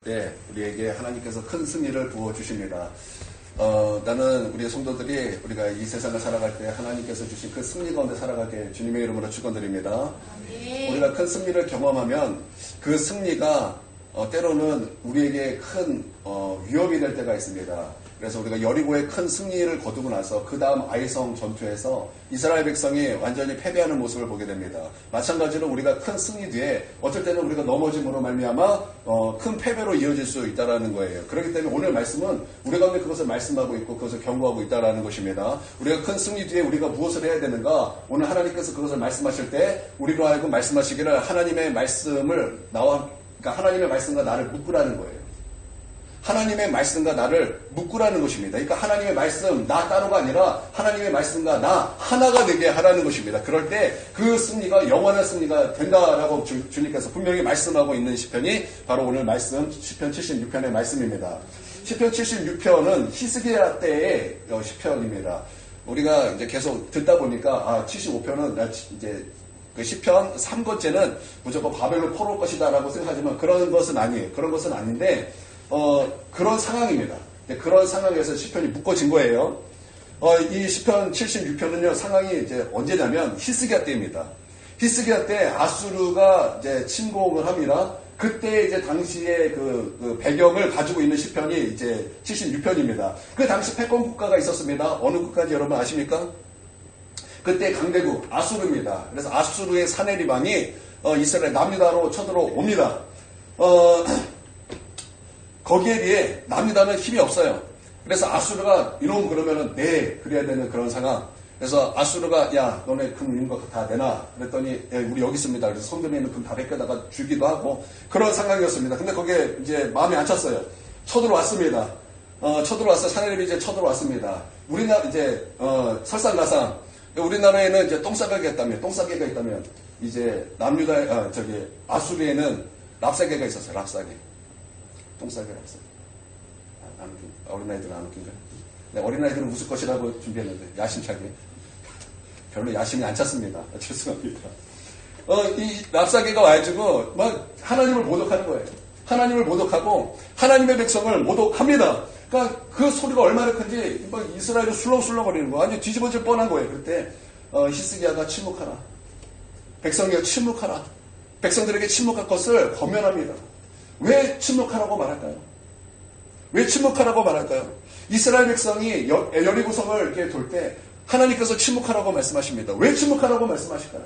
때 우리에게 하나님께서 큰 승리를 부어주십니다. 나는 우리 성도들이 우리가 이 세상을 살아갈 때 하나님께서 주신 그 승리 가운데 살아가게 주님의 이름으로 축원드립니다. 우리가 큰 승리를 경험하면 그 승리가 때로는 우리에게 큰 위협이 될 때가 있습니다. 그래서 우리가 여리고의 큰 승리를 거두고 나서 그 다음 아이성 전투에서 이스라엘 백성이 완전히 패배하는 모습을 보게 됩니다. 마찬가지로 우리가 큰 승리 뒤에 어떨 때는 우리가 넘어짐으로 말미암아 큰 패배로 이어질 수 있다는 거예요. 그렇기 때문에 오늘 말씀은 우리 가운데 그것을 말씀하고 있고 그것을 경고하고 있다는 것입니다. 우리가 큰 승리 뒤에 우리가 무엇을 해야 되는가? 오늘 하나님께서 그것을 말씀하실 때 우리로 하여금 말씀하시기를 하나님의 말씀을 그러니까 하나님의 말씀과 나를 묶으라는 거예요. 하나님의 말씀과 나를 묶으라는 것입니다. 그러니까 하나님의 말씀, 나 따로가 아니라 하나님의 말씀과 나 하나가 되게 하라는 것입니다. 그럴 때 그 승리가 영원한 승리가 된다라고 주님께서 분명히 말씀하고 있는 시편이 바로 오늘 말씀 시편 76편의 말씀입니다. 시편 76편은 히스기야 때의 시편입니다. 우리가 이제 계속 듣다 보니까 75편은 이제 그 시편 3권째는 무조건 바벨론 포로일 것이다라고 생각하지만 그런 것은 아니에요. 그런 것은 아닌데 그런 상황입니다. 그런 상황에서 시편이 묶어진 거예요. 이 시편 76편은요, 상황이 이제 언제냐면 히스기야 때입니다. 히스기야 때 아수르가 이제 침공을 합니다. 그때 이제 당시의 그 배경을 가지고 있는 시편이 이제 76편입니다. 그 당시 패권 국가가 있었습니다. 어느 국가인지 여러분 아십니까? 그때 강대국 아수르입니다. 그래서 아수르의 사네리방이 이스라엘 남유다로 쳐들어옵니다. 거기에 비해 남유다는 힘이 없어요. 그래서 아수르가 이놈 그러면은 그래야 되는 그런 상황. 그래서 아수르가 야 너네 금 있는 거 다 내놔. 그랬더니 우리 여기 있습니다. 그래서 성금에 있는 금 다 벗겨다가 주기도 하고 그런 상황이었습니다. 근데 거기에 이제 마음이 안 찼어요. 쳐들어왔습니다. 쳐들어왔어요. 사내립이 이제 쳐들어왔습니다. 우리나라 이제 설상가상 우리나라에는 이제 똥싸개가 있다면 이제 남유다 아수르에는 랍사개가 있었어요. 랍사개. 똥싸개 랍사개. 어린아이들은 안 웃긴가요? 네, 어린아이들은 웃을 것이라고 준비했는데 야심차게 별로 야심이 안 찼습니다. 죄송합니다. 이 랍사개가 와가지고 막 하나님을 모독하는 거예요. 하나님을 모독하고 하나님의 백성을 모독합니다. 그러니까 그 소리가 얼마나 큰지 막 이스라엘을 술렁술렁거리는 거 완전 뒤집어질 뻔한 거예요. 그때 히스기야가 침묵하라. 백성이여 침묵하라. 백성들에게 침묵할 것을 권면합니다. 왜 침묵하라고 말할까요? 왜 침묵하라고 말할까요? 이스라엘 백성이 여리고성을 이렇게 돌 때 하나님께서 침묵하라고 말씀하십니다. 왜 침묵하라고 말씀하실까요?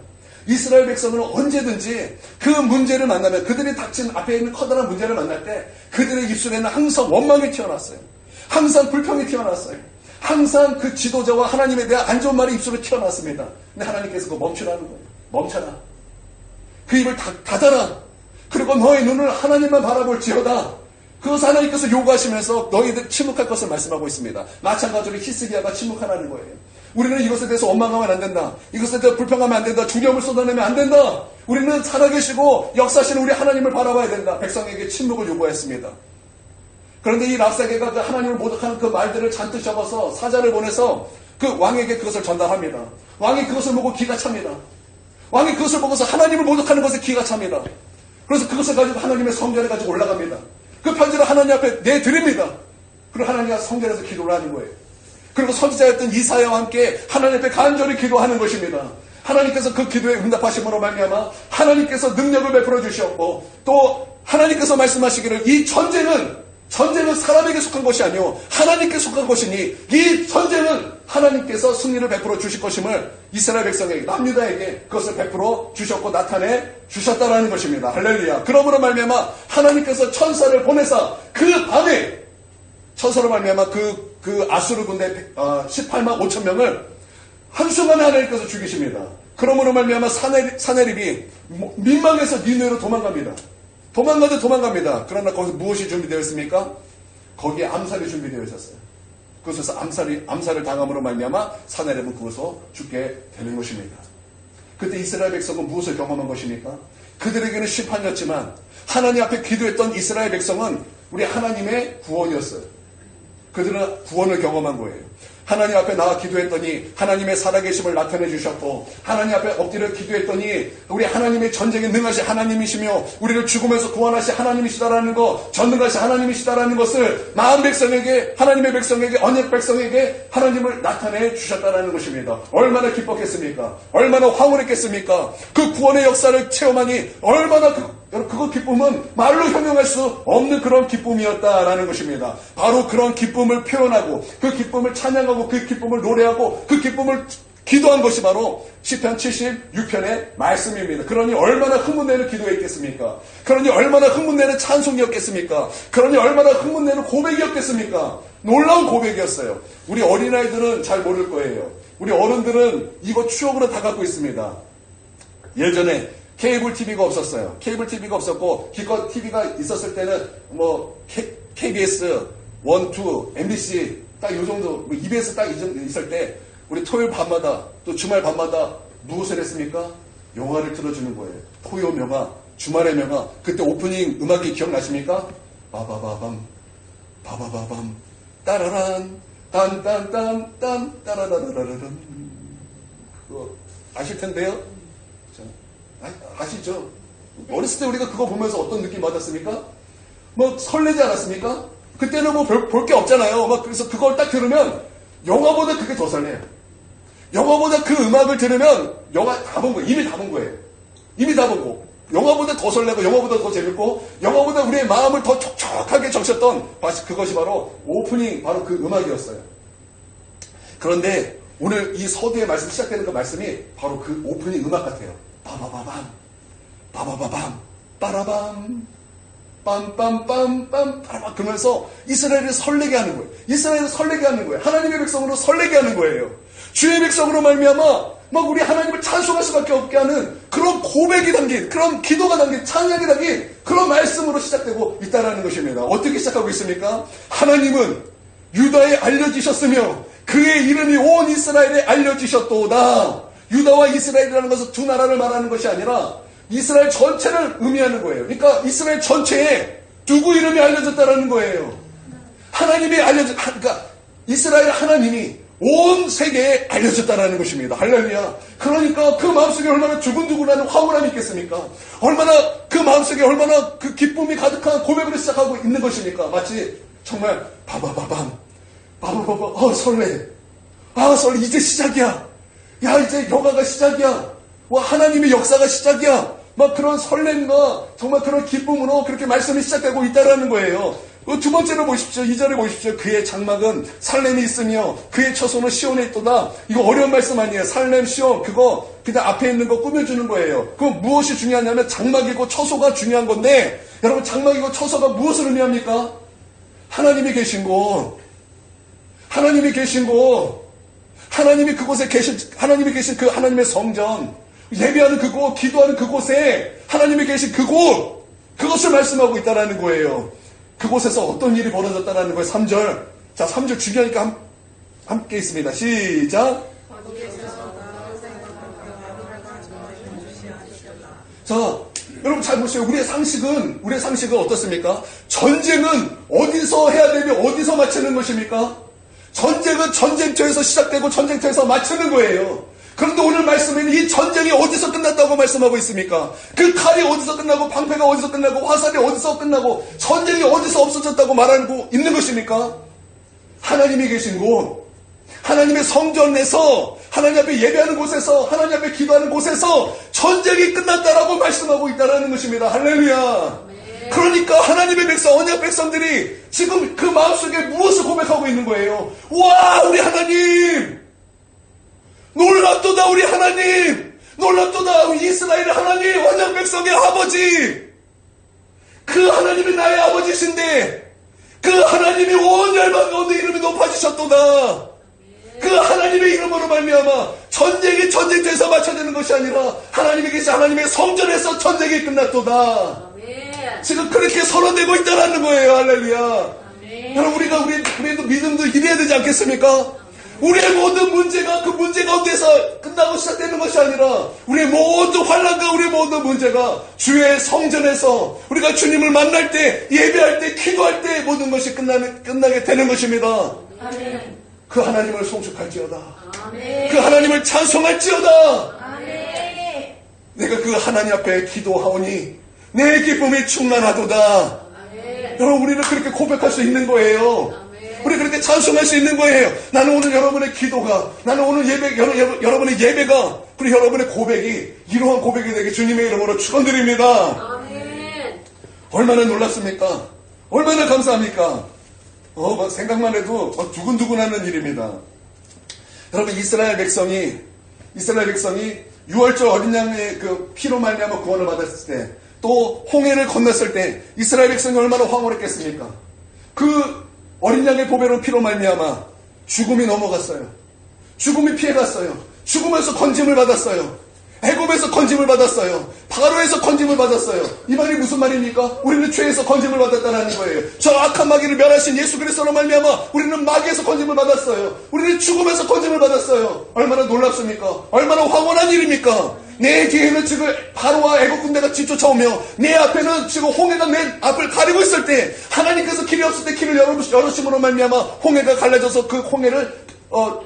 이스라엘 백성은 언제든지 그 문제를 만나면 그들이 닥친 앞에 있는 커다란 문제를 만날 때 그들의 입술에는 항상 원망이 튀어났어요. 항상 불평이 튀어났어요. 항상 그 지도자와 하나님에 대한 안 좋은 말이 입술에 튀어났습니다. 근데 하나님께서 그거 멈추라는 거예요. 멈춰라. 그 입을 닫아라. 그리고 너의 눈을 하나님만 바라볼지어다. 그것을 하나님께서 요구하시면서 너희들 침묵할 것을 말씀하고 있습니다. 마찬가지로 히스기야가 침묵하라는 거예요. 우리는 이것에 대해서 원망하면 안 된다. 이것에 대해서 불평하면 안 된다. 두려움을 쏟아내면 안 된다. 우리는 살아계시고 역사하시는 우리 하나님을 바라봐야 된다. 백성에게 침묵을 요구했습니다. 그런데 이 랍사개가 그 하나님을 모독하는 그 말들을 잔뜩 적어서 사자를 보내서 그 왕에게 그것을 전달합니다. 왕이 그것을 보고 기가 찹니다. 왕이 그것을 보고서 하나님을 모독하는 것에 기가 찹니다. 그래서 그것을 가지고 하나님의 성전에 가지고 올라갑니다. 그 편지를 하나님 앞에 내드립니다. 그리고 하나님과 성전에서 기도를 하는 거예요. 그리고 선지자였던 이사야와 함께 하나님 앞에 간절히 기도하는 것입니다. 하나님께서 그 기도에 응답하심으로 말미암아 하나님께서 능력을 베풀어 주셨고 또 하나님께서 말씀하시기를 이 전쟁은 사람에게 속한 것이 아니오 하나님께 속한 것이니 이 전쟁은 하나님께서 승리를 베풀어 주실 것임을 이스라엘 백성에게 남유다에게 그것을 베풀어 주셨고 나타내 주셨다라는 것입니다. 할렐루야. 그러므로 말미암아 하나님께서 천사를 보내사 그 밤에 천사로 말미암아 그 아수르 군대 18만 5천 명을 한순간에 하나님께서 죽이십니다. 그러므로 말미암아 사내립이 민망해서 니느웨로 도망갑니다. 도망갑니다. 그러나 거기서 무엇이 준비되어 있습니까? 거기에 암살이 준비되어 있었어요. 그것에서 암살을 당함으로 말미암아 사내립은 그것으로 죽게 되는 것입니다. 그때 이스라엘 백성은 무엇을 경험한 것입니까? 그들에게는 심판이었지만 하나님 앞에 기도했던 이스라엘 백성은 우리 하나님의 구원이었어요. 그들은 구원을 경험한 거예요. 하나님 앞에 나와 기도했더니 하나님의 살아계심을 나타내 주셨고, 하나님 앞에 엎드려 기도했더니 우리 하나님의 전쟁에 능하신 하나님이시며 우리를 죽음에서 구원하신 하나님이시다라는 것, 전능하신 하나님이시다라는 것을 마음 백성에게, 하나님의 백성에게, 언약 백성에게 하나님을 나타내 주셨다라는 것입니다. 얼마나 기뻤겠습니까? 얼마나 황홀했겠습니까? 그 구원의 역사를 체험하니 얼마나 그 기쁨은 말로 형용할 수 없는 그런 기쁨이었다라는 것입니다. 바로 그런 기쁨을 표현하고, 그 기쁨을 찬양하고, 그 기쁨을 노래하고, 그 기쁨을 기도한 것이 바로 시편 76편의 말씀입니다. 그러니 얼마나 흥분되는 기도였겠습니까? 그러니 얼마나 흥분되는 찬송이었겠습니까? 그러니 얼마나 흥분되는 고백이었겠습니까? 놀라운 고백이었어요. 우리 어린아이들은 잘 모를 거예요. 우리 어른들은 이거 추억으로 다 갖고 있습니다. 예전에 케이블 TV가 없었어요. 케이블 TV가 없었고, 기껏 TV가 있었을 때는 KBS, 1, 2, MBC 딱 요 정도, EBS 딱 있을 때 우리 토요일 밤마다 또 주말 밤마다 무엇을 했습니까? 영화를 틀어주는 거예요. 토요 명화, 주말의 명화. 그때 오프닝 음악이 기억나십니까? 바바바밤, 바바바밤, 따라란, 딴딴딴딴, 따라라라라란. 그거 아실 텐데요? 아시죠? 어렸을 때 우리가 그거 보면서 어떤 느낌 받았습니까? 뭐 설레지 않았습니까? 그때는 뭐 볼 게 없잖아요. 막 그래서 그걸 딱 들으면 영화보다 그게 더 설레요. 영화보다 그 음악을 들으면 영화 다 본 거예요. 이미 다 본 거예요. 이미 다 보고 영화보다 더 설레고 영화보다 더 재밌고 영화보다 우리의 마음을 더 촉촉하게 적셨던 그것이 바로 오프닝, 바로 그 음악이었어요. 그런데 오늘 이 서두에 말씀 시작되는 그 말씀이 바로 그 오프닝 음악 같아요. 바바바밤, 바바바밤, 빠라밤, 빰빰빰빰, 빠라밤. 그러면서 이스라엘을 설레게 하는 거예요. 이스라엘을 설레게 하는 거예요. 하나님의 백성으로 설레게 하는 거예요. 주의 백성으로 말미암아 막 우리 하나님을 찬송할 수밖에 없게 하는 그런 고백이 담긴, 그런 기도가 담긴, 찬양이 담긴 그런 말씀으로 시작되고 있다는 것입니다. 어떻게 시작하고 있습니까? 하나님은 유다에 알려지셨으며 그의 이름이 온 이스라엘에 알려지셨도다. 유다와 이스라엘이라는 것은 두 나라를 말하는 것이 아니라 이스라엘 전체를 의미하는 거예요. 그러니까 이스라엘 전체에 누구 이름이 알려졌다라는 거예요. 하나님이 그러니까 이스라엘 하나님이 온 세계에 알려졌다라는 것입니다. 할렐루야. 그러니까 그 마음속에 얼마나 두근두근하는 황홀함이 있겠습니까? 얼마나 그 마음속에 얼마나 그 기쁨이 가득한 고백으로 시작하고 있는 것입니까? 마치 정말 바바바밤, 바바바밤, 설레. 설레. 이제 시작이야. 야, 이제 여가가 시작이야. 와, 하나님의 역사가 시작이야. 막 그런 설렘과 정말 그런 기쁨으로 그렇게 말씀이 시작되고 있다라는 거예요. 두 번째로 보십시오. 2절에 보십시오. 그의 장막은 살렘이 있으며 그의 처소는 시온에 있도다. 이거 어려운 말씀 아니에요. 살렘, 시온, 그거 그냥 앞에 있는 거 꾸며주는 거예요. 그 무엇이 중요하냐면 장막이고 처소가 중요한 건데, 여러분 장막이고 처소가 무엇을 의미합니까? 하나님이 계신 곳. 하나님이 계신 곳. 하나님이 그곳에 하나님이 계신 그 하나님의 성전, 예배하는 그곳, 기도하는 그곳에 하나님이 계신 그곳, 그것을 말씀하고 있다라는 거예요. 그곳에서 어떤 일이 벌어졌다라는 거예요. 3절. 자, 3절 중요하니까 함께 있습니다. 시작. 자, 여러분 잘 보세요. 우리의 상식은 어떻습니까? 전쟁은 어디서 해야 되며 어디서 마치는 것입니까? 전쟁은 전쟁터에서 시작되고 전쟁터에서 마치는 거예요. 그런데 오늘 말씀에는 이 전쟁이 어디서 끝났다고 말씀하고 있습니까? 그 칼이 어디서 끝나고 방패가 어디서 끝나고 화살이 어디서 끝나고 전쟁이 어디서 없어졌다고 말하고 있는 것입니까? 하나님이 계신 곳, 하나님의 성전에서, 하나님 앞에 예배하는 곳에서, 하나님 앞에 기도하는 곳에서 전쟁이 끝났다라고 말씀하고 있다는 것입니다. 할렐루야. 그러니까 하나님의 백성, 언약 백성들이 지금 그 마음속에 무엇을 고백하고 있는 거예요? 와, 우리 하나님! 놀랍도다, 우리 하나님! 놀랍도다, 우리 이스라엘 하나님, 언약 백성의 아버지! 그 하나님이 나의 아버지신데, 그 하나님이 온 열방 가운데 이름이 높아지셨도다! 그 하나님의 이름으로 말미암아 전쟁이 전쟁터에서 마쳐지는 것이 아니라 하나님이 계신 하나님의 성전에서 전쟁이 끝났도다. 지금 그렇게 선언되고 있다는 거예요. 할렐루야. 여러분, 우리도 믿음도 이래야 되지 않겠습니까? 우리의 모든 문제가 그 문제 가운데서 끝나고 시작되는 것이 아니라 우리의 모든 환난과 우리의 모든 문제가 주의 성전에서 우리가 주님을 만날 때, 예배할 때, 기도할 때 모든 것이 끝나게 되는 것입니다. 아멘. 그 하나님을 송축할지어다. 아멘. 그 하나님을 찬송할지어다. 아멘. 내가 그 하나님 앞에 기도하오니 내 기쁨이 충만하도다. 아멘. 여러분, 우리는 그렇게 고백할 수 있는 거예요. 우리 그렇게 찬송할 수 있는 거예요. 나는 오늘 여러분의 기도가, 나는 오늘 예배, 여러분의 예배가, 그리고 여러분의 고백이 이러한 고백이 되게 주님의 이름으로 축원드립니다. 아멘. 얼마나 놀랍습니까? 얼마나 감사합니까? 생각만 해도 두근두근하는 일입니다. 여러분, 이스라엘 백성이 6월절 어린 양의 그 피로 말미암아 구원을 받았을 때, 또 홍해를 건넜을 때 이스라엘 백성이 얼마나 황홀했겠습니까? 그 어린 양의 보배로 피로 말미암아 죽음이 넘어갔어요. 죽음이 피해갔어요. 죽으면서 건짐을 받았어요. 애굽에서 건짐을 받았어요. 바로에서 건짐을 받았어요. 이 말이 무슨 말입니까? 우리는 죄에서 건짐을 받았다는 거예요. 저 악한 마귀를 멸하신 예수 그리스도로 말미암아 우리는 마귀에서 건짐을 받았어요. 우리는 죽음에서 건짐을 받았어요. 얼마나 놀랍습니까? 얼마나 황홀한 일입니까? 내 뒤에는 지금 바로와 애국 군대가 뒤쫓아오며 내 앞에는 지금 홍해가 내 앞을 가리고 있을 때 하나님께서 길이 없을 때 길을 열으심으로 말미암아 홍해가 갈라져서 그 홍해를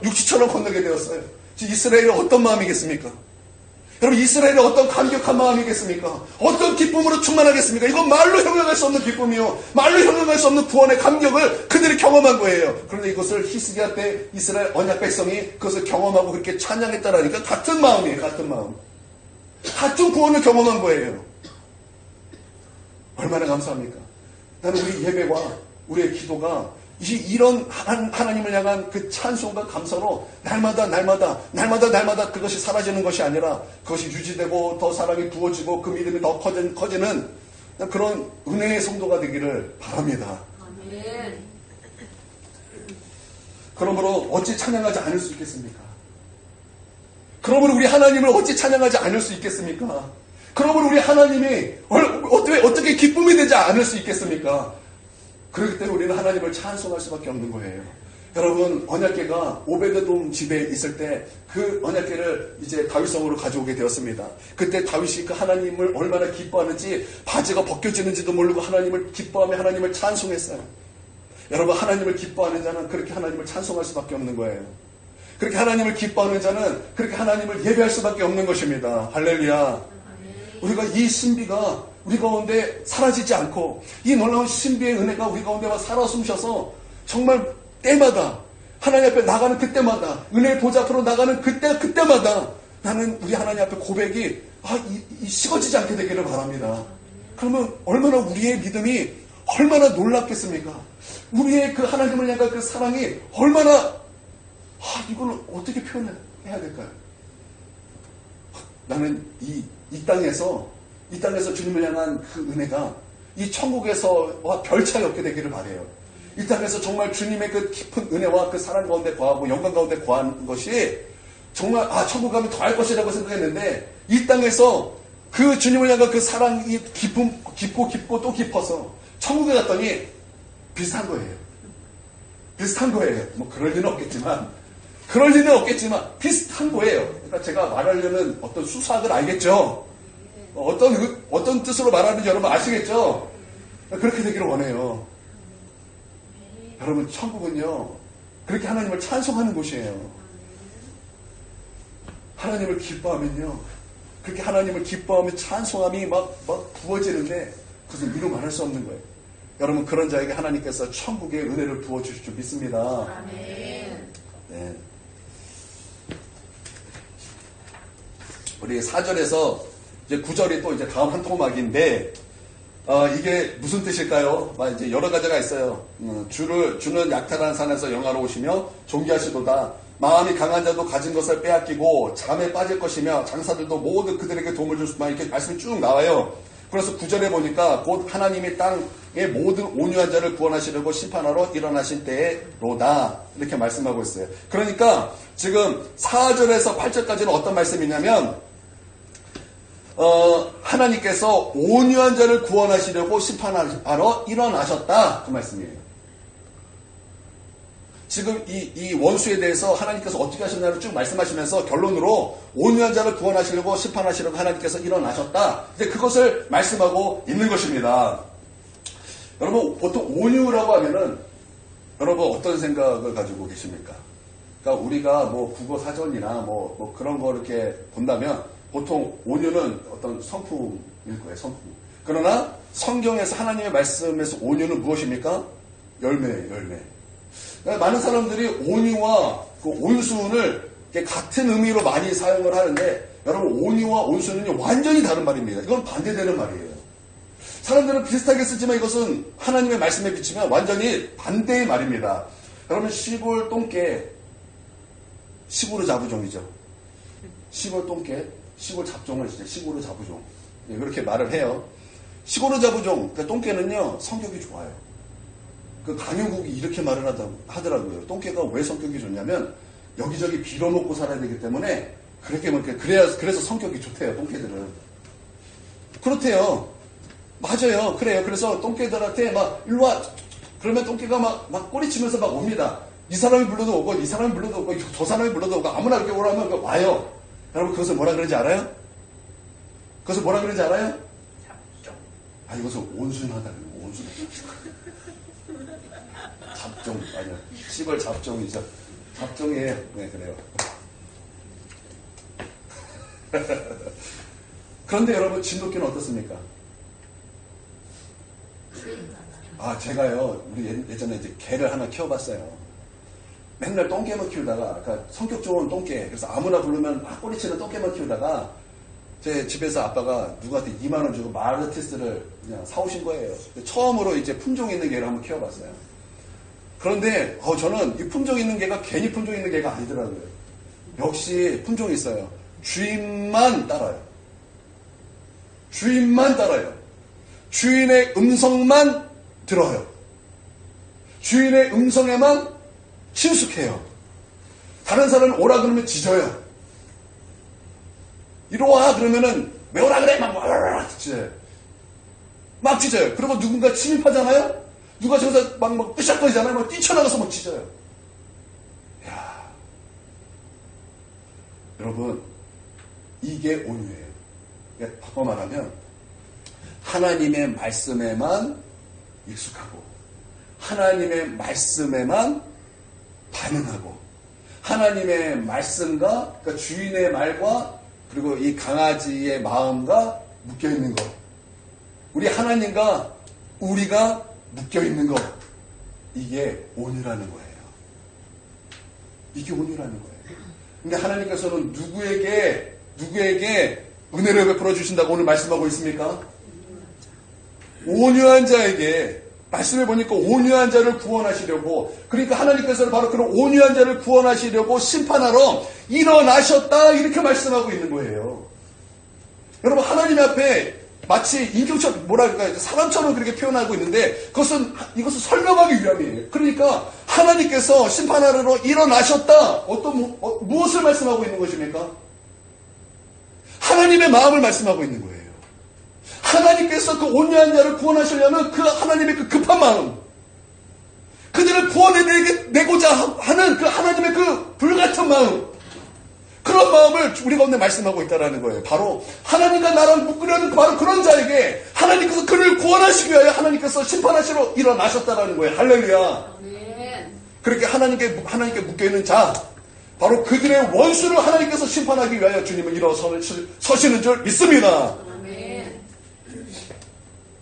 육지처럼 건너게 되었어요. 이스라엘이 어떤 마음이겠습니까? 여러분, 이스라엘이 어떤 감격한 마음이겠습니까? 어떤 기쁨으로 충만하겠습니까? 이건 말로 형용할 수 없는 기쁨이요, 말로 형용할 수 없는 구원의 감격을 그들이 경험한 거예요. 그런데 이것을 히스기야 때 이스라엘 언약 백성이 그것을 경험하고 그렇게 찬양했다라니까 같은 마음이에요. 같은 마음, 같은 구원을 경험한 거예요. 얼마나 감사합니까? 나는 우리 예배와 우리의 기도가 이런 하나님을 향한 그 찬송과 감사로 날마다 그것이 사라지는 것이 아니라 그것이 유지되고 더 사랑이 부어지고 그 믿음이 더 커지는 그런 은혜의 성도가 되기를 바랍니다. 아멘. 그러므로 어찌 찬양하지 않을 수 있겠습니까? 그러므로 우리 하나님을 어찌 찬양하지 않을 수 있겠습니까? 그러므로 우리 하나님이 어떻게 기쁨이 되지 않을 수 있겠습니까? 그렇기 때문에 우리는 하나님을 찬송할 수밖에 없는 거예요. 여러분, 언약궤가 오베드돔 집에 있을 때 그 언약궤를 이제 다윗성으로 가져오게 되었습니다. 그때 다윗이 그 하나님을 얼마나 기뻐하는지 바지가 벗겨지는지도 모르고 하나님을 기뻐하며 하나님을 찬송했어요. 여러분, 하나님을 기뻐하는 자는 그렇게 하나님을 찬송할 수밖에 없는 거예요. 그렇게 하나님을 기뻐하는 자는 그렇게 하나님을 예배할 수밖에 없는 것입니다. 할렐루야. 우리가 이 신비가 우리 가운데 사라지지 않고 이 놀라운 신비의 은혜가 우리 가운데 살아 숨쉬어서 정말 때마다 하나님 앞에 나가는 그때마다 은혜의 보좌 앞으로 나가는 그때마다 나는 우리 하나님 앞에 고백이 식어지지 않게 되기를 바랍니다. 그러면 얼마나 우리의 믿음이 얼마나 놀랍겠습니까? 우리의 그 하나님을 향한 그 사랑이 얼마나 이걸 어떻게 표현해야 될까요? 나는 이 땅에서 주님을 향한 그 은혜가 이 천국에서와 별 차이 없게 되기를 바라요. 이 땅에서 정말 주님의 그 깊은 은혜와 그 사랑 가운데 거하고 영광 가운데 거한 것이 정말 천국 가면 더 할 것이라고 생각했는데 이 땅에서 그 주님을 향한 그 사랑이 깊고 또 깊어서 천국에 갔더니 비슷한 거예요. 비슷한 거예요. 뭐 그럴 리는 없겠지만 비슷한 거예요. 그러니까 제가 말하려는 어떤 수사학을 알겠죠. 어떤 뜻으로 말하는지 여러분 아시겠죠? 그렇게 되기를 원해요. 여러분, 천국은요, 그렇게 하나님을 찬송하는 곳이에요. 하나님을 기뻐하면요, 그렇게 하나님을 기뻐하며 찬송함이 막 부어지는데 그것은 이루 말할 수 없는 거예요. 여러분, 그런 자에게 하나님께서 천국의 은혜를 부어주실 줄 믿습니다. 아멘. 네. 우리 4절에서 이제 9절이 또 이제 다음 한 토막인데, 이게 무슨 뜻일까요? 이제 여러 가지가 있어요. 주는 약탈한 산에서 영화로우시며 존귀하시도다. 마음이 강한 자도 가진 것을 빼앗기고 잠에 빠질 것이며 장사들도 모두 그들에게 도움을 줄 수만, 이렇게 말씀이 쭉 나와요. 그래서 9절에 보니까 곧 하나님이 땅의 모든 온유한 자를 구원하시려고 심판하러 일어나신 때로다, 이렇게 말씀하고 있어요. 그러니까 지금 4절에서 8절까지는 어떤 말씀이냐면 하나님께서 온유한 자를 구원하시려고 심판하러 일어나셨다, 그 말씀이에요. 지금 이 원수에 대해서 하나님께서 어떻게 하셨나를 쭉 말씀하시면서 결론으로 온유한 자를 구원하시려고 심판하시려고 하나님께서 일어나셨다. 근데 그것을 말씀하고 있는 것입니다. 여러분, 보통 온유라고 하면은 여러분 어떤 생각을 가지고 계십니까? 그러니까 우리가 뭐 국어 사전이나 뭐 그런 거 이렇게 본다면 보통 온유는 어떤 성품일 거예요, 성품. 그러나 성경에서 하나님의 말씀에서 온유는 무엇입니까? 열매예요, 열매. 그러니까 많은 사람들이 온유와 그 온순을 같은 의미로 많이 사용을 하는데 여러분 온유와 온순은 완전히 다른 말입니다. 이건 반대되는 말이에요. 사람들은 비슷하게 쓰지만 이것은 하나님의 말씀에 비치면 완전히 반대의 말입니다. 여러분 시골 똥개, 시골의 자부종이죠. 시골 똥개, 시골 잡종을 이제 시골의 자부종. 그렇게 말을 해요. 시골의 자부종, 그러니까 똥개는요, 성격이 좋아요. 그 강영국이 이렇게 말을 하더라고요. 똥개가 왜 성격이 좋냐면, 여기저기 빌어먹고 살아야 되기 때문에, 그래서 성격이 좋대요, 똥개들은. 그렇대요. 맞아요. 그래요. 그래서 똥개들한테 일로 와. 그러면 똥개가 막 꼬리치면서 막 옵니다. 이 사람이 불러도 오고, 이 사람이 불러도 오고, 저 사람이 불러도 오고, 아무나 이렇게 오라면 와요. 여러분, 그것을 뭐라 그러는지 알아요? 그것을 뭐라 그러는지 알아요? 이것을 온순하다는 거예요, 온순. 잡종, 아니요. 시골 잡종이죠. 잡종이에요. 네, 그래요. 그런데 여러분, 진돗개는 어떻습니까? 제가요, 우리 예전에 이제 개를 하나 키워봤어요. 맨날 똥개만 키우다가, 그러니까 성격 좋은 똥개, 그래서 아무나 부르면 막 꼬리치는 똥개만 키우다가, 제 집에서 아빠가 누구한테 2만원 주고 마르티스를 그냥 사오신 거예요. 처음으로 이제 품종 있는 개를 한번 키워봤어요. 그런데, 저는 이 품종 있는 개가 괜히 품종 있는 개가 아니더라고요. 역시 품종이 있어요. 주인만 따라요. 주인만 따라요. 주인의 음성만 들어요. 주인의 음성에만 친숙해요. 다른 사람은 오라 그러면 짖어요. 이리 와 그러면은 왜 오라 그래? 막 짖어요. 막 짖어요. 그리고 누군가 침입하잖아요. 누가 저기서 막 으쌰거리잖아요. 막 뛰쳐나가서 막 짖어요. 이야. 여러분 이게 온유예요. 바꿔 말하면 하나님의 말씀에만 익숙하고 하나님의 말씀에만 반응하고 하나님의 말씀과 그러니까 주인의 말과 그리고 이 강아지의 마음과 묶여있는 것, 우리 하나님과 우리가 묶여있는 것, 이게 온유라는 거예요. 이게 온유라는 거예요. 근데 하나님께서는 누구에게 은혜를 베풀어 주신다고 오늘 말씀하고 있습니까? 온유한 자에게. 말씀해 보니까 온유한 자를 구원하시려고, 그러니까 하나님께서는 바로 그런 온유한 자를 구원하시려고 심판하러 일어나셨다, 이렇게 말씀하고 있는 거예요. 여러분 하나님 앞에 마치 인격처럼 뭐랄까 사람처럼 그렇게 표현하고 있는데 이것은 설명하기 위함이에요. 그러니까 하나님께서 심판하러 일어나셨다. 무엇을 말씀하고 있는 것입니까? 하나님의 마음을 말씀하고 있는 거예요. 하나님께서 그 온유한 자를 구원하시려면 그 하나님의 그 급한 마음, 그들을 구원해내고자 하는 그 하나님의 그 불같은 마음, 그런 마음을 우리 가운데 말씀하고 있다는 거예요. 바로 하나님과 나랑 묶으려는 바로 그런 자에게 하나님께서 그를 구원하시기 위하여 하나님께서 심판하시러 일어나셨다는 거예요. 할렐루야. 그렇게 하나님께 묶여있는 자, 바로 그들의 원수를 하나님께서 심판하기 위하여 주님은 일어서시는 줄 믿습니다.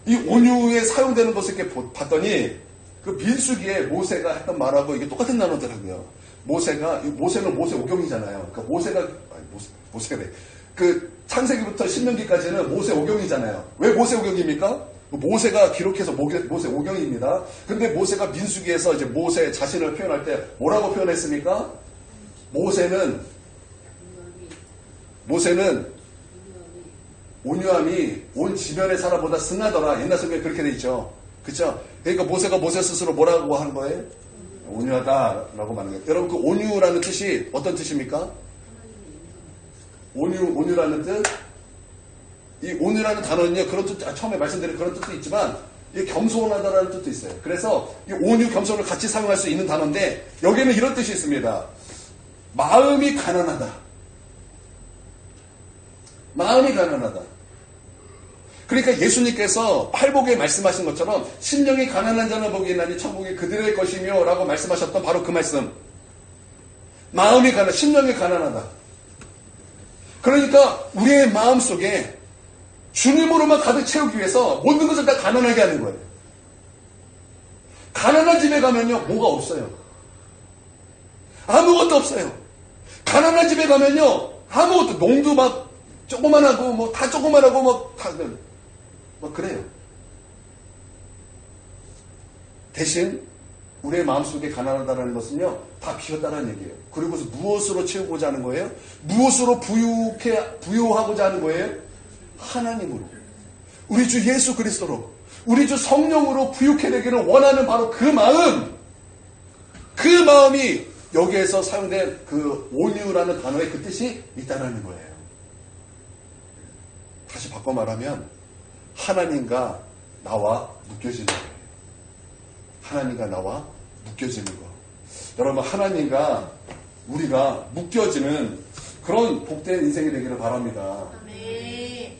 이 온유에 사용되는 것을 이렇게 봤더니 그 민수기에 모세가 했던 말하고 이게 똑같은 단어더라고요. 모세는 모세 오경이잖아요. 그러니까 모세래. 그 창세기부터 신명기까지는 모세 오경이잖아요. 왜 모세 오경입니까? 모세가 기록해서 모세 오경입니다. 근데 모세가 민수기에서 이제 모세 자신을 표현할 때 뭐라고 표현했습니까? 모세는 온유함이 온 지면의 사람보다 승하더라. 옛날 성경에 그렇게 돼 있죠. 그렇죠? 그러니까 모세가 모세 스스로 뭐라고 하는 거예요? 온유하다라고 말하는 거예요. 여러분 그 온유라는 뜻이 어떤 뜻입니까? 온유라는 뜻? 이 온유라는 단어는요, 그런 뜻, 처음에 말씀드린 그런 뜻도 있지만 이게 겸손하다라는 뜻도 있어요. 그래서 이 온유, 겸손을 같이 사용할 수 있는 단어인데 여기에는 이런 뜻이 있습니다. 마음이 가난하다. 마음이 가난하다. 그러니까 예수님께서 팔복에 말씀하신 것처럼 심령이 가난한 자는 복이 있나니 천국이 그들의 것이며 라고 말씀하셨던 바로 그 말씀. 마음이 심령이 가난하다. 그러니까 우리의 마음 속에 주님으로만 가득 채우기 위해서 모든 것을 다 가난하게 하는 거예요. 가난한 집에 가면요, 뭐가 없어요. 아무것도 없어요. 가난한 집에 가면요, 아무것도, 농도 막 조그만하고, 뭐 다 조그만하고, 뭐 그래요. 대신 우리의 마음속에 가난하다는 것은요, 다 비었다는 얘기예요. 그리고서 무엇으로 채우고자 하는 거예요? 무엇으로 부유하고자 하는 거예요? 하나님으로. 우리 주 예수 그리스도로. 우리 주 성령으로 부유케 되기를 원하는 바로 그 마음. 그 마음이 여기에서 사용된 그 온유라는 단어의 그 뜻이 있다는 거예요. 다시 바꿔 말하면 하나님과 나와 묶여지는 거예요. 하나님과 나와 묶여지는 거. 여러분, 하나님과 우리가 묶여지는 그런 복된 인생이 되기를 바랍니다. 아멘.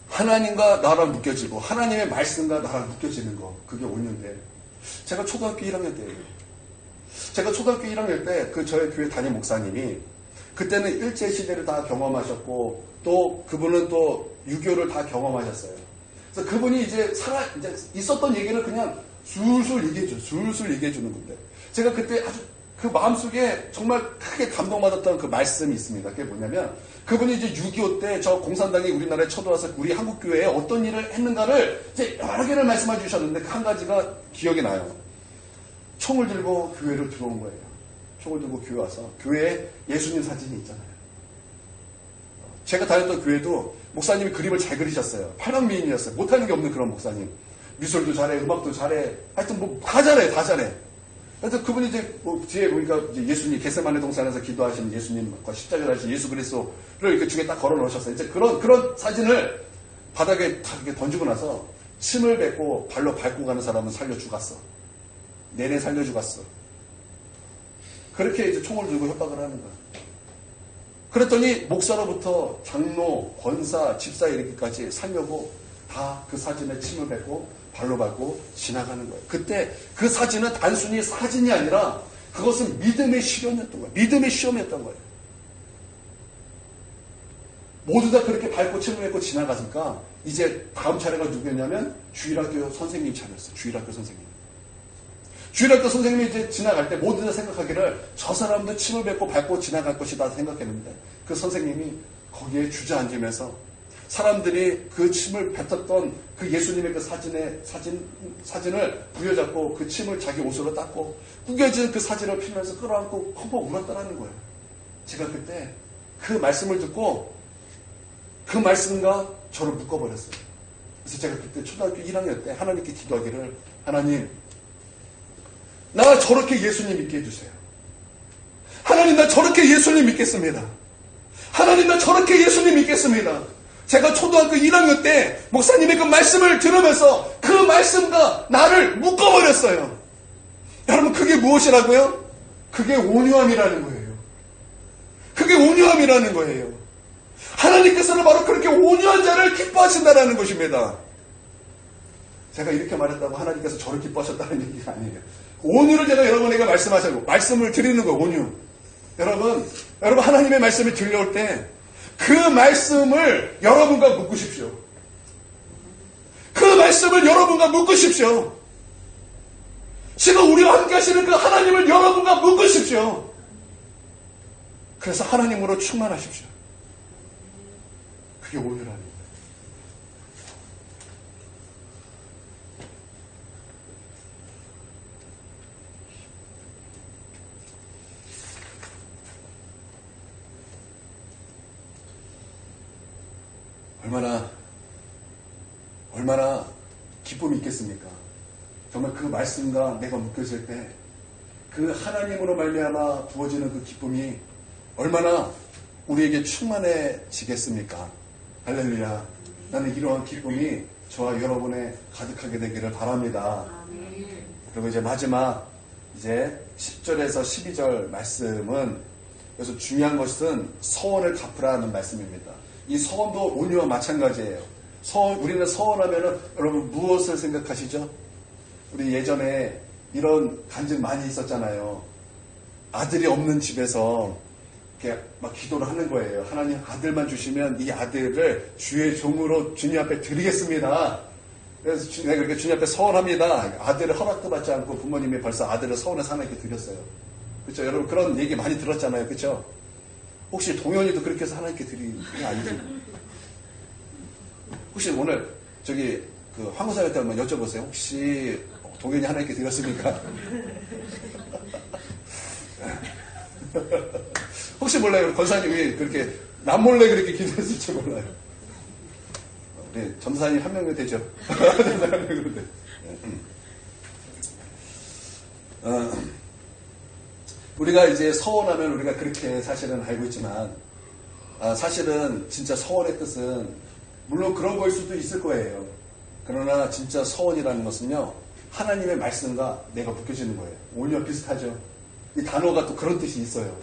하나님과 나랑 묶여지고 하나님의 말씀과 나랑 묶여지는 거, 그게 온유인데, 제가 초등학교 1학년 때예요. 제가 초등학교 1학년 때 그 저희 교회 담임 목사님이 그때는 일제시대를 다 경험하셨고 또 그분은 또 유교를 다 경험하셨어요. 그래서 그분이 이제 있었던 얘기를 그냥 술술 얘기해 주는 건데, 제가 그때 아주 그 마음속에 정말 크게 감동받았던 그 말씀이 있습니다. 그게 뭐냐면, 그분이 이제 6.25 때 저 공산당이 우리나라에 쳐들어와서 우리 한국교회에 어떤 일을 했는가를 이제 여러 개를 말씀해 주셨는데, 그 한 가지가 기억이 나요. 총을 들고 교회를 들어온 거예요. 총을 들고 교회 와서 교회에 예수님 사진이 있잖아요. 제가 다녔던 교회도 목사님이 그림을 잘 그리셨어요. 팔방미인이었어요. 못하는 게 없는 그런 목사님. 미술도 잘해, 음악도 잘해. 하여튼 뭐 다 잘해, 다 잘해. 그래서 그분이 이제 뒤에 보니까 이제 예수님, 겟세마네 동산에서 기도하시는 예수님과 십자가를 하신 예수 그리스도를 이렇게 중에 딱 걸어 놓으셨어요. 이제 그런 사진을 바닥에 다 이렇게 던지고 나서 침을 뱉고 발로 밟고 가는 사람은 살려 죽었어. 내내 살려 죽었어. 그렇게 이제 총을 들고 협박을 하는 거야. 그랬더니 목사로부터 장로, 권사, 집사 이렇게까지 살려고 다 그 사진에 침을 뱉고 발로 밟고 지나가는 거예요. 그때 그 사진은 단순히 사진이 아니라 그것은 믿음의 시련이었던 거예요. 믿음의 시험이었던 거예요. 모두 다 그렇게 밟고 침을 뱉고 지나가니까 이제 다음 차례가 누구였냐면 주일학교 선생님 차례였어요. 주일학교 선생님. 주일학교 선생님이 이제 지나갈 때 모두 다 생각하기를 저 사람도 침을 뱉고 밟고 지나갈 것이다 생각했는데, 그 선생님이 거기에 주저앉으면서 사람들이 그 침을 뱉었던 그 예수님의 그 사진을 부여잡고 그 침을 자기 옷으로 닦고 구겨진 그 사진을 피면서 끌어안고 펑펑 울었다라는 거예요. 제가 그때 그 말씀을 듣고 그 말씀과 저를 묶어버렸어요. 그래서 제가 그때 초등학교 1학년 때 하나님께 기도하기를, 하나님, 나 저렇게 예수님 믿게 해주세요. 하나님, 나 저렇게 예수님 믿겠습니다. 하나님, 나 저렇게 예수님 믿겠습니다. 제가 초등학교 1학년 때 목사님의 그 말씀을 들으면서 그 말씀과 나를 묶어버렸어요. 여러분, 그게 무엇이라고요? 그게 온유함이라는 거예요. 그게 온유함이라는 거예요. 하나님께서는 바로 그렇게 온유한 자를 기뻐하신다는 것입니다. 제가 이렇게 말했다고 하나님께서 저를 기뻐하셨다는 얘기가 아니에요. 온유를 제가 여러분에게 말씀하자고, 말씀을 드리는 거예요, 온유. 여러분 하나님의 말씀이 들려올 때 그 말씀을 여러분과 묶으십시오. 그 말씀을 여러분과 묶으십시오. 지금 우리와 함께 하시는 그 하나님을 여러분과 묶으십시오. 그래서 하나님으로 충만하십시오. 그게 온유라는 거예요. 얼마나 기쁨이 있겠습니까? 정말 그 말씀과 내가 묶여질 때 그 하나님으로 말미암아 부어지는 그 기쁨이 얼마나 우리에게 충만해지겠습니까? 할렐루야. 나는 이러한 기쁨이 저와 여러분의 가득하게 되기를 바랍니다. 아멘. 그리고 이제 마지막 이제 10절에서 12절 말씀은 그래서 중요한 것은 서원을 갚으라는 말씀입니다. 이 서원도 온유와 마찬가지예요. 우리는 서원하면은 여러분 무엇을 생각하시죠? 우리 예전에 이런 간증 많이 있었잖아요. 아들이 없는 집에서 이렇게 막 기도를 하는 거예요. 하나님 아들만 주시면 이 아들을 주의 종으로 주님 앞에 드리겠습니다. 그래서 내가 그렇게 주님 앞에 서원합니다. 아들을 허락도 받지 않고 부모님이 벌써 아들을 서원해서 하나님께 드렸어요. 그렇죠? 여러분 그런 얘기 많이 들었잖아요. 그렇죠? 혹시 동현이도 그렇게 해서 하나님께 드리는 게 아니죠? 혹시 오늘 저기 그 황구사한테 한번 여쭤보세요. 혹시 동현이 하나님께 드렸습니까? 혹시 몰라요. 권사님이 그렇게 남몰래 그렇게 기도했을지 몰라요. 네, 전사님 한 명이면 되죠. 우리가 이제 서원하면 우리가 그렇게 사실은 알고 있지만 사실은 진짜 서원의 뜻은 물론 그런 거일 수도 있을 거예요. 그러나 진짜 서원이라는 것은요 하나님의 말씀과 내가 묶여지는 거예요. 오히려 비슷하죠. 이 단어가 또 그런 뜻이 있어요.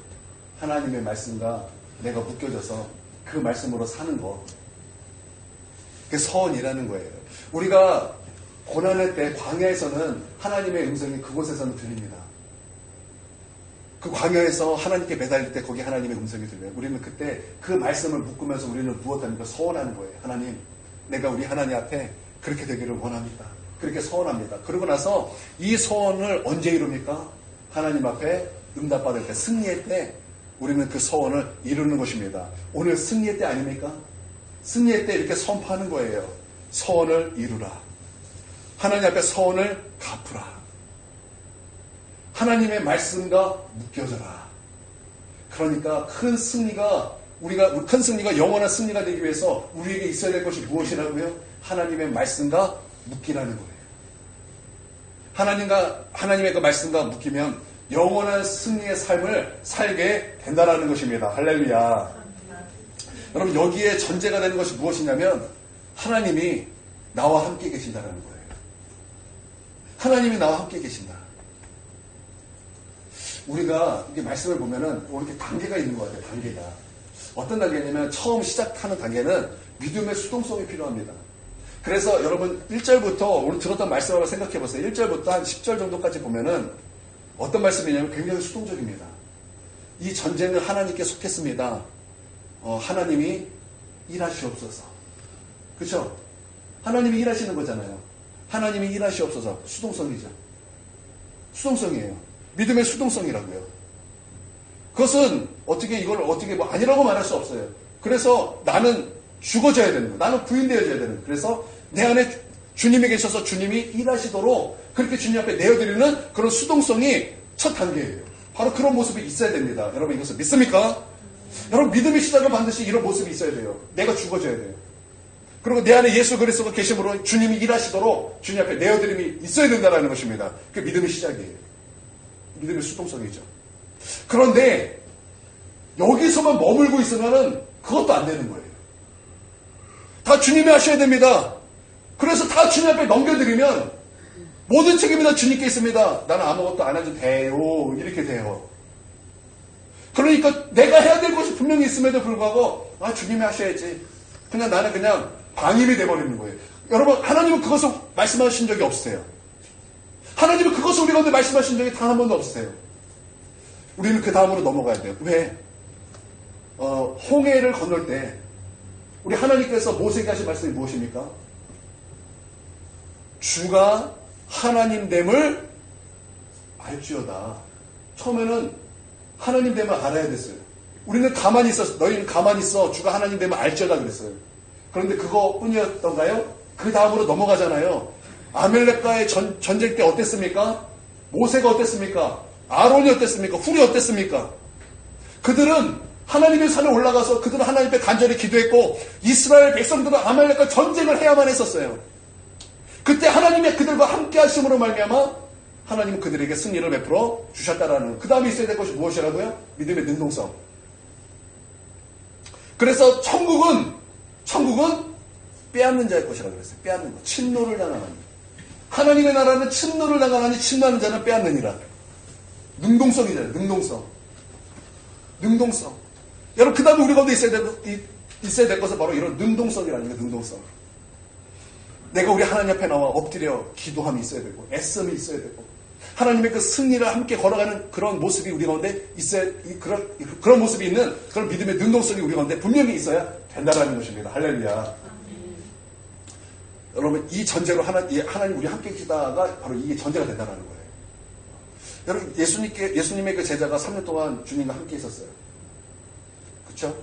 하나님의 말씀과 내가 묶여져서 그 말씀으로 사는 거. 그게 서원이라는 거예요. 우리가 고난할 때 광야에서는 하나님의 음성이 그곳에서는 들립니다. 그 광야에서 하나님께 매달릴 때 거기 하나님의 음성이 들려요. 우리는 그때 그 말씀을 묶으면서 우리는 무엇합니까? 서원하는 거예요. 하나님, 내가 우리 하나님 앞에 그렇게 되기를 원합니다. 그렇게 서원합니다. 그러고 나서 이 서원을 언제 이룹니까? 하나님 앞에 응답받을 때, 승리의 때 우리는 그 서원을 이루는 것입니다. 오늘 승리의 때 아닙니까? 승리의 때 이렇게 선포하는 거예요. 서원을 이루라. 하나님 앞에 서원을 갚으라. 하나님의 말씀과 묶여져라. 그러니까 큰 승리가 영원한 승리가 되기 위해서 우리에게 있어야 될 것이 무엇이라고요? 하나님의 말씀과 묶이라는 거예요. 하나님의 그 말씀과 묶이면 영원한 승리의 삶을 살게 된다는 것입니다. 할렐루야. 여러분 여기에 전제가 되는 것이 무엇이냐면 하나님이 나와 함께 계신다는 거예요. 하나님이 나와 함께 계신다. 우리가 이게 말씀을 보면은 이렇게 단계가 있는 것 같아요. 단계가. 어떤 단계냐면 처음 시작하는 단계는 믿음의 수동성이 필요합니다. 그래서 여러분 1절부터 오늘 들었던 말씀을 한번 생각해 보세요. 1절부터 한 10절 정도까지 보면은 어떤 말씀이냐면 굉장히 수동적입니다. 이 전쟁은 하나님께 속했습니다. 하나님이 일하시옵소서. 그렇죠? 하나님이 일하시는 거잖아요. 하나님이 일하시옵소서. 수동성이죠. 수동성이에요. 믿음의 수동성이라고요. 그것은 이걸 어떻게 아니라고 말할 수 없어요. 그래서 나는 죽어져야 되는 거예요. 나는 부인되어져야 되는 거예요. 그래서 내 안에 주님이 계셔서 주님이 일하시도록 그렇게 주님 앞에 내어드리는 그런 수동성이 첫 단계예요. 바로 그런 모습이 있어야 됩니다. 여러분 이것을 믿습니까? 여러분 믿음의 시작은 반드시 이런 모습이 있어야 돼요. 내가 죽어져야 돼요. 그리고 내 안에 예수 그리스도가 계심으로 주님이 일하시도록 주님 앞에 내어드림이 있어야 된다는 것입니다. 그게 믿음의 시작이에요. 믿음의 수동성이죠. 그런데 여기서만 머물고 있으면은 그것도 안 되는 거예요. 다 주님이 하셔야 됩니다. 그래서 다 주님 앞에 넘겨드리면 모든 책임이 다 주님께 있습니다. 나는 아무것도 안 해도 돼요. 이렇게 돼요. 그러니까 내가 해야 될 것이 분명히 있음에도 불구하고 주님이 하셔야지. 나는 그냥 방임이 돼버리는 거예요. 여러분 하나님은 그것을 말씀하신 적이 없으세요. 하나님은 그것을 우리 가운데 말씀하신 적이 단 한 번도 없으세요. 우리는 그 다음으로 넘어가야 돼요. 왜? 홍해를 건널 때 우리 하나님께서 모세에게 하신 말씀이 무엇입니까? 주가 하나님됨을 알지어다. 처음에는 하나님됨을 알아야 됐어요. 우리는 가만히 있었어. 너희는 가만히 있어. 주가 하나님됨을 알지어다 그랬어요. 그런데 그거뿐이었던가요? 그 다음으로 넘어가잖아요. 아멜렉과의 전쟁 때 어땠습니까? 모세가 어땠습니까? 아론이 어땠습니까? 훌이 어땠습니까? 그들은 하나님의 산에 올라가서 그들은 하나님 앞에 간절히 기도했고 이스라엘 백성들은 아말렉과 전쟁을 해야만 했었어요. 그때 하나님이 그들과 함께 하심으로 말미암아 하나님은 그들에게 승리를 베풀어 주셨다라는 그 다음에 있어야 될 것이 무엇이라고요? 믿음의 능동성. 그래서 천국은 빼앗는 자의 것이라고 그랬어요. 빼앗는 것. 침노를 당하나니. 하나님의 나라는 침노를 당하나니 침노하는 자는 빼앗느니라. 능동성이잖아요. 능동성. 능동성. 여러분, 그 다음에 우리 가운데 있어야 될 것은 바로 이런 능동성이라는 거예요. 능동성. 내가 우리 하나님 앞에 나와 엎드려 기도함이 있어야 되고, 애씀이 있어야 되고, 하나님의 그 승리를 함께 걸어가는 그런 모습이 우리 가운데 있어야, 그런 모습이 있는 그런 믿음의 능동성이 우리 가운데 분명히 있어야 된다는 것입니다. 할렐루야. 여러분, 이 전제로 하나님 우리 함께 기다가 바로 이게 전제가 된다는 거예요. 여러분, 예수님의 그 제자가 3년 동안 주님과 함께 있었어요. 그쵸?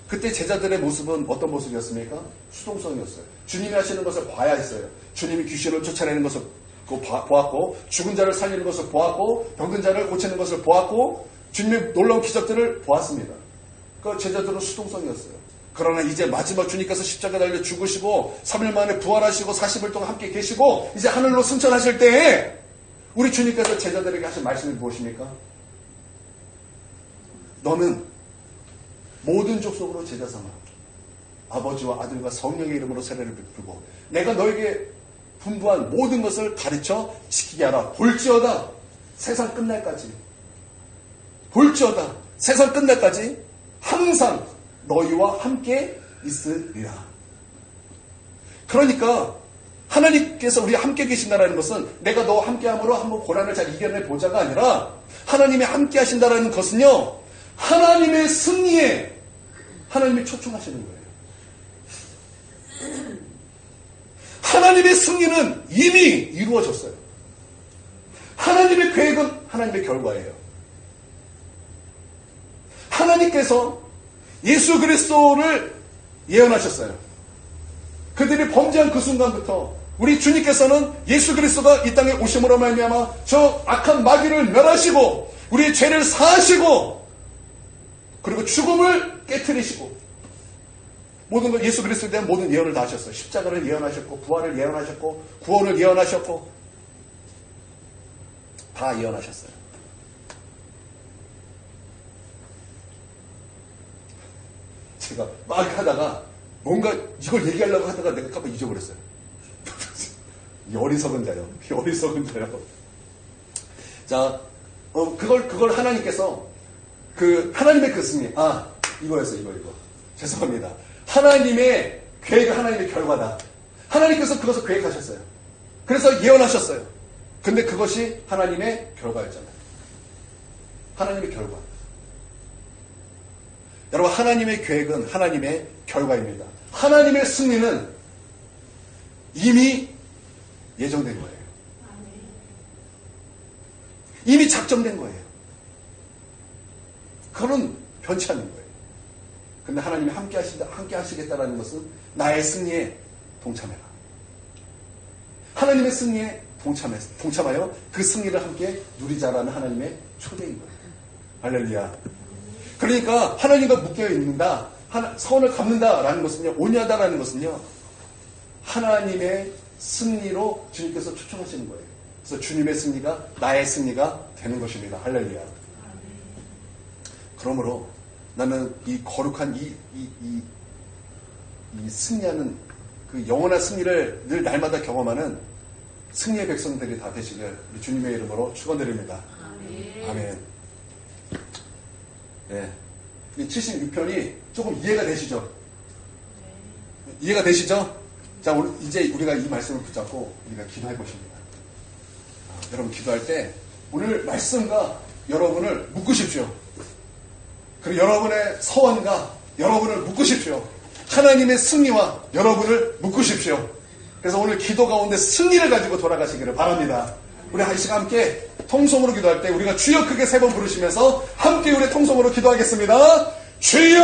그때 제자들의 모습은 어떤 모습이었습니까? 수동성이었어요. 주님이 하시는 것을 봐야 했어요. 주님이 귀신을 쫓아내는 것을 보았고, 죽은 자를 살리는 것을 보았고, 병든 자를 고치는 것을 보았고, 주님의 놀라운 기적들을 보았습니다. 그 제자들은 수동성이었어요. 그러나 이제 마지막 주님께서 십자가 달려 죽으시고 3일 만에 부활하시고 40일 동안 함께 계시고 이제 하늘로 승천하실 때에 우리 주님께서 제자들에게 하신 말씀이 무엇입니까? 너는 모든 족속으로 제자 삼아 아버지와 아들과 성령의 이름으로 세례를 베풀고 내가 너에게 분부한 모든 것을 가르쳐 지키게 하라. 볼지어다 세상 끝날까지 세상 끝날까지 항상 너희와 함께 있으리라. 그러니까 하나님께서 우리와 함께 계신다는 것은 내가 너와 함께함으로 한번 고난을 잘 이겨내 보자가 아니라 하나님이 함께 하신다는 것은요, 하나님의 승리에 하나님이 초청하시는 거예요. 하나님의 승리는 이미 이루어졌어요. 하나님의 계획은 하나님의 결과예요. 하나님께서 예수 그리스도를 예언하셨어요. 그들이 범죄한 그 순간부터 우리 주님께서는 예수 그리스도가 이 땅에 오심으로 말미암아 저 악한 마귀를 멸하시고 우리의 죄를 사하시고 그리고 죽음을 깨트리시고 모든 걸 예수 그리스도에 대한 모든 예언을 다 하셨어요. 십자가를 예언하셨고 부활을 예언하셨고 구원을 예언하셨고 다 예언하셨어요. 제가 막 하다가 뭔가 이걸 얘기하려고 하다가 내가 깜빡 잊어버렸어요. 어리석은 자요. 어리석은 자요. 자, 그걸 하나님께서 하나님의 그 승리. 이거였어요. 이거. 죄송합니다. 하나님의 계획은 하나님의 결과다. 하나님께서 그것을 계획하셨어요. 그래서 예언하셨어요. 근데 그것이 하나님의 결과였잖아요. 하나님의 결과. 여러분, 하나님의 계획은 하나님의 결과입니다. 하나님의 승리는 이미 예정된 거예요. 이미 작정된 거예요. 그거는 변치 않는 거예요. 근데 하나님이 함께 하시겠다라는 것은 나의 승리에 동참해라. 하나님의 승리에 동참하여 그 승리를 함께 누리자라는 하나님의 초대인 거예요. 할렐루야. 그러니까 하나님과 묶여 있는다, 선을 갚는다라는 것은요, 온유하다라는 것은요, 하나님의 승리로 주님께서 초청하시는 거예요. 그래서 주님의 승리가 나의 승리가 되는 것입니다. 할렐루야. 그러므로 나는 이 거룩한 이 승리하는 그 영원한 승리를 늘 날마다 경험하는 승리의 백성들이 다 되시길 우리 주님의 이름으로 축원드립니다. 아멘. 네. 76편이 조금 이해가 되시죠? 이해가 되시죠? 자, 이제 우리가 이 말씀을 붙잡고 우리가 기도해 보십니다. 여러분 기도할 때 오늘 말씀과 여러분을 묶으십시오. 그리고 여러분의 서원과 여러분을 묶으십시오. 하나님의 승리와 여러분을 묶으십시오. 그래서 오늘 기도 가운데 승리를 가지고 돌아가시기를 바랍니다. 우리 한 시간 함께 통성으로 기도할 때 우리가 주여 크게 3번 부르시면서 함께 우리 통성으로 기도하겠습니다. 주여!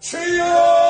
주여!